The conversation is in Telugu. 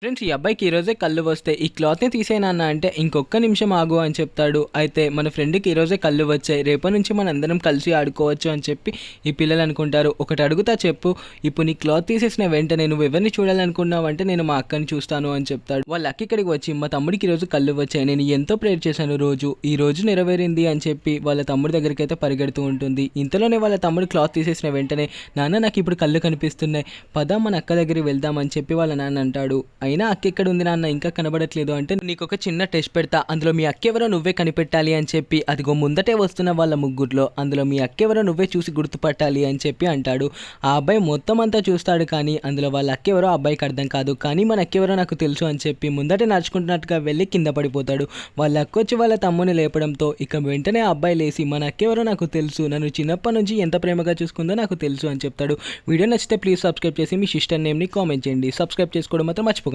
ఫ్రెండ్స్, ఈ అబ్బాయికి ఈరోజే కళ్ళు వస్తాయి, ఈ క్లాత్ని తీసేయనన్నా అంటే ఇంకొక్క నిమిషం ఆగు అని చెప్తాడు. అయితే మన ఫ్రెండ్కి ఈరోజే కళ్ళు వచ్చాయి, రేపటి నుంచి మన అందరం కలిసి ఆడుకోవచ్చు అని చెప్పి ఈ పిల్లలు అనుకుంటారు. ఒకటి అడుగుతా చెప్పు, ఇప్పుడు నీ క్లాత్ తీసేసిన వెంటనే నువ్వు ఎవరిని చూడాలనుకున్నావు అంటే నేను మా అక్కని చూస్తాను అని చెప్తాడు. వాళ్ళ అక్క ఇక్కడికి వచ్చి మా తమ్ముడికి ఈరోజు కళ్ళు వచ్చాయి, నేను ఎంతో ప్రేర్ చేశాను, ఈ రోజు నెరవేరింది అని చెప్పి వాళ్ళ తమ్ముడి దగ్గరికి అయితే పరిగెడుతూ ఉంటుంది. ఇంతలోనే వాళ్ళ తమ్ముడు క్లాత్ తీసేసిన వెంటనే నాన్న నాకు ఇప్పుడు కళ్ళు కనిపిస్తున్నాయి, పద మన అక్క దగ్గరికి వెళ్దామని చెప్పి వాళ్ళ నాన్న అంటాడు. అయినా అక్క ఎక్కడ ఉంది నాన్న, ఇంకా కనబడట్లేదు అంటే నీకు ఒక చిన్న టెస్ట్ పెడతా, అందులో మీ అక్క ఎవరో నువ్వే కనిపెట్టాలి అని చెప్పి అదిగో ముందటే వస్తున్న వాళ్ళ ముగ్గురులో అందులో మీ అక్క ఎవరో నువ్వే చూసి గుర్తుపట్టాలి అని చెప్పి అంటాడు. ఆ అబ్బాయి మొత్తం అంతా చూస్తాడు, కానీ అందులో వాళ్ళ అక్క ఎవరో ఆ అబ్బాయికి అర్థం కాదు. కానీ మన అక్క ఎవరో నాకు తెలుసు అని చెప్పి ముందటే నడుచుకుంటున్నట్టుగా వెళ్ళి కింద పడిపోతాడు. వాళ్ళ అక్క వచ్చి వాళ్ళ తమ్ముని లేపడంతో ఇక వెంటనే ఆ అబ్బాయి లేసి మన అక్క ఎవరో నాకు తెలుసు, నన్ను చిన్నప్పటి నుంచి ఎంత ప్రేమగా చూసుకుందో నాకు తెలుసు అని చెప్తాడు. వీడియో నచ్చితే ప్లీజ్ సబ్స్క్రైబ్ చేసి మీ సిస్టర్ నేమ్ని కామెంట్ చేయండి. సబ్స్క్రైబ్ చేసుకోవడం మాత్రం మర్చిపోకండి.